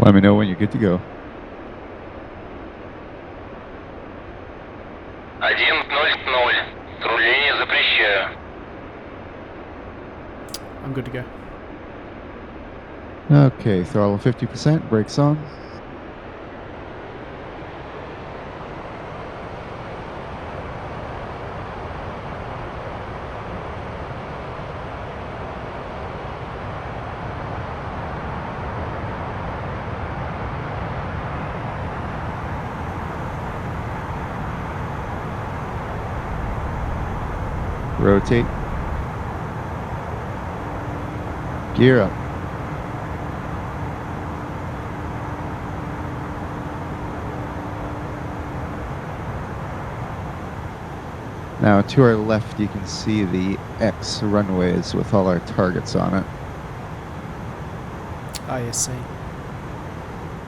Let me know when you're good to go. 1:00. Руление запрещаю. I'm good to go. Okay, throttle 50%, brakes on. Rotate. Gear up. Now to our left you can see the X runways with all our targets on it. I see.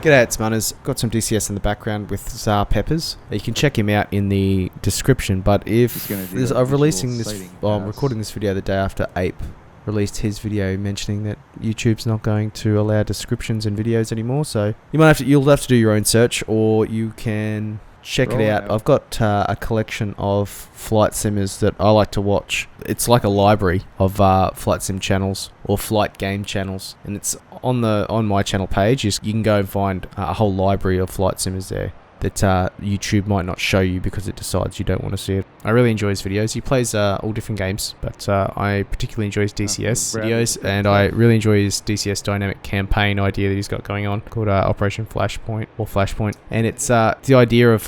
G'day, it's Munaz. Got some DCS in the background with CzarPeppers. You can check him out in the description. But if I'm releasing this, I'm recording this video the day after Ape released his video mentioning that YouTube's not going to allow descriptions in videos anymore. So you'll have to do your own search, or you can check it out. I've got a collection of flight simmers that I like to watch. It's like a library of flight sim channels or flight game channels, and it's on my channel page. You can go and find a whole library of flight simmers there that YouTube might not show you because it decides you don't want to see it. I really enjoy his videos. He plays all different games, but I particularly enjoy his DCS videos, and I really enjoy his DCS dynamic campaign idea that he's got going on called Operation Flashpoint or Flashpoint, and it's the idea of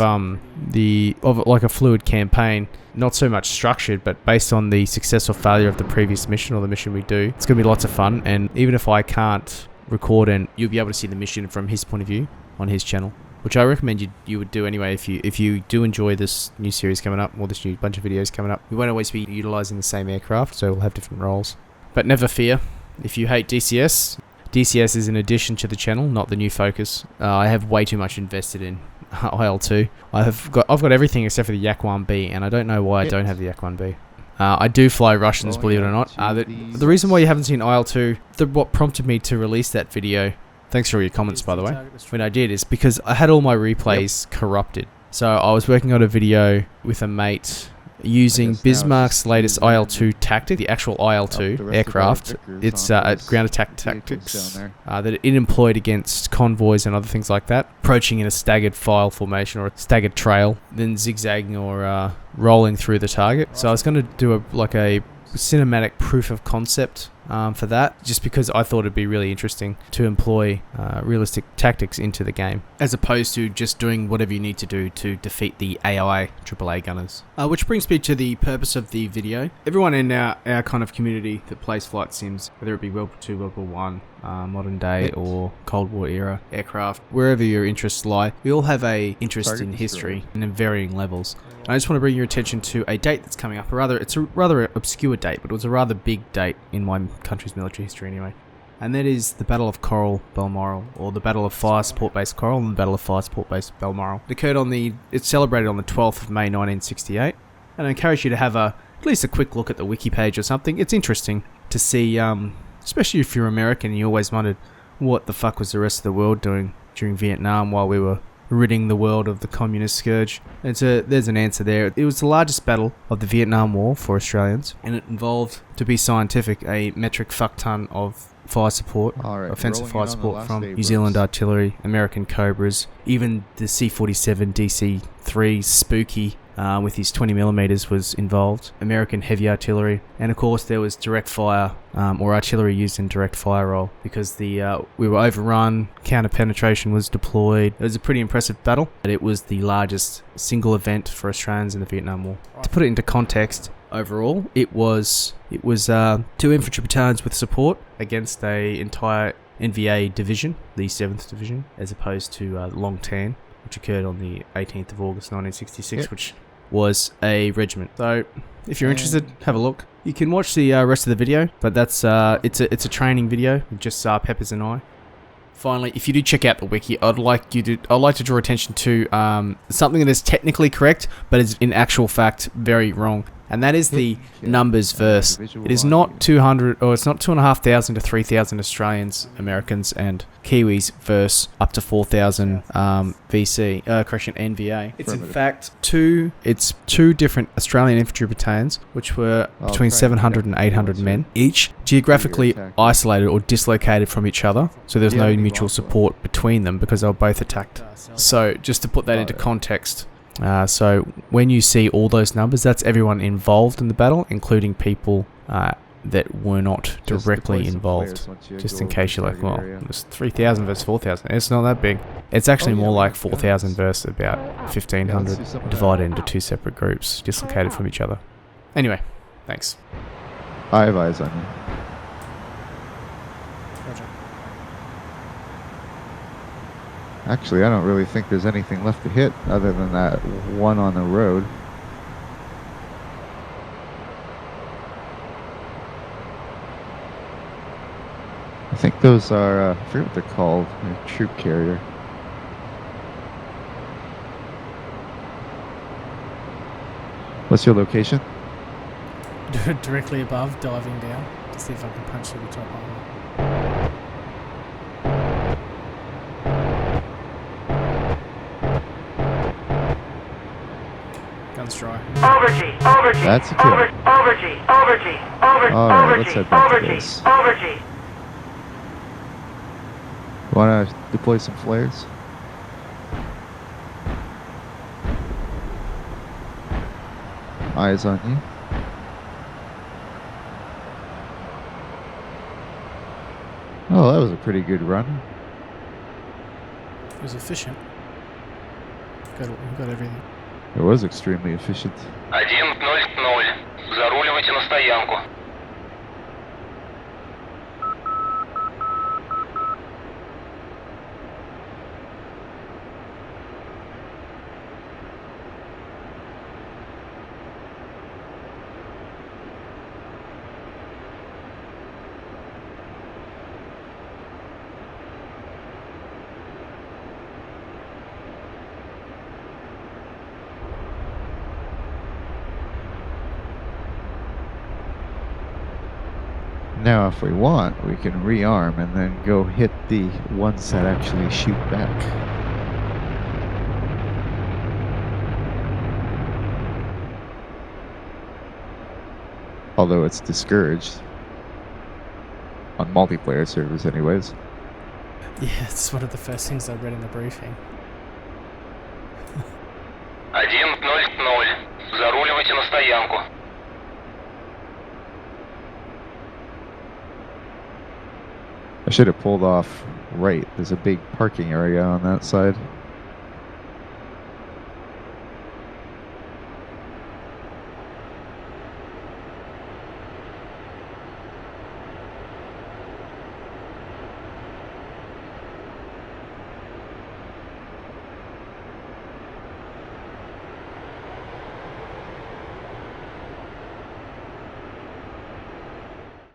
like a fluid campaign, not so much structured, but based on the success or failure of the previous mission or the mission we do. It's going to be lots of fun, and even if I can't record, and you'll be able to see the mission from his point of view on his channel, which I recommend you would do anyway if you do enjoy this new series coming up, or this new bunch of videos coming up. We won't always be utilising the same aircraft, so we'll have different roles. But never fear, if you hate DCS, DCS is an addition to the channel, not the new focus. I have way too much invested in IL-2. I've got everything except for the Yak-1B, and I don't know why I don't have the Yak-1B. I do fly Russians, believe it or not. The reason why you haven't seen IL-2, what prompted me to release that video, thanks for all your comments by the way, when I did, is because I had all my replays corrupted. So I was working on a video with a mate using Bismarck's latest IL-2 tactic, the actual IL-2 aircraft. It's ground attack tactics that it employed against convoys and other things like that, approaching in a staggered file formation or a staggered trail, then zigzagging or rolling through the target. So I was going to do a cinematic proof of concept for that, just because I thought it'd be really interesting to employ realistic tactics into the game, as opposed to just doing whatever you need to do to defeat the AI AAA gunners. Which brings me to the purpose of the video. Everyone in our kind of community that plays flight sims, whether it be World War II, World War I, modern day or Cold War era aircraft, wherever your interests lie, we all have a interest in history and in varying levels. And I just want to bring your attention to a date that's coming up. It's a rather obscure date, but it was a rather big date in my country's military history anyway. And that is the Battle of Coral, Balmoral, or the Battle of Fire Support Base Coral and the Battle of Fire Support Base Balmoral. It's celebrated on the 12th of May 1968. And I encourage you to have at least a quick look at the wiki page or something. It's interesting to see, especially if you're American and you always wondered what the fuck was the rest of the world doing during Vietnam while we were ridding the world of the communist scourge. And so there's an answer there. It was the largest battle of the Vietnam War for Australians, and it involved, to be scientific, a metric fuck ton of fire support, offensive fire support from New Zealand artillery, American Cobras, even the C-47 DC-3 Spooky with his 20mm was involved, American heavy artillery, and of course there was direct fire or artillery used in direct fire role, because we were overrun, counter penetration was deployed. It was a pretty impressive battle, but it was the largest single event for Australians in the Vietnam War. To put it into context, overall, it was 2 infantry battalions with support against a entire NVA division, the 7th Division, as opposed to Long Tan, which occurred on the 18th of August 1966, which was a regiment. So if you're interested, have a look. You can watch the rest of the video, but that's it's a training video with just CzarPeppers and I. Finally, if you do check out the wiki, I'd like to draw attention to something that is technically correct, but is in actual fact very wrong. and that is the Hidden numbers kill. verse. Individual It is on not you. 200, or it's not 2,500 to 3,000 Australians, Americans, and Kiwis versus up to 4,000 NVA. It's in Affirmative. fact two different Australian infantry battalions, which were I'll between try and 700 and get 800 towards men, you. each geographically attack. isolated or dislocated from each other. So there's Do you no have any mutual longbow? support between them because they were both attacked. So just to put that into context, so when you see all those numbers, that's everyone involved in the battle, including people that were not Just directly deploy some involved. flares once you Just go in over case the you're like, target well, area. it's 3,000 versus 4,000. It's not that big. It's actually Oh, yeah, more we like have 4,000 guns. versus about Yeah, let's 1,500 do some of that. divided into two separate groups, dislocated from each other. Anyway, thanks. I have eyes on you. Roger. Actually, I don't really think there's anything left to hit other than that one on the road. I think those are, I forget what they're called, a troop carrier. What's your location? Directly above, diving down to see if I can punch through the top armor. Guns dry. Overgy, overgy, That's a kill. overgy, overgy, Alright, let's head back to base. overgy. Want to deploy some flares? Eyes on you. Oh, that was a pretty good run. It was efficient. Got everything. It was extremely efficient. 1-0-0. Заруливайте на стоянку. Now, if we want, we can rearm and then go hit the ones that actually shoot back. Although it's discouraged. On multiplayer servers anyways. Yeah, it's one of the first things I read in the briefing. 1-0-0. Заруливайте на стоянку. I should have pulled off right. There's a big parking area on that side.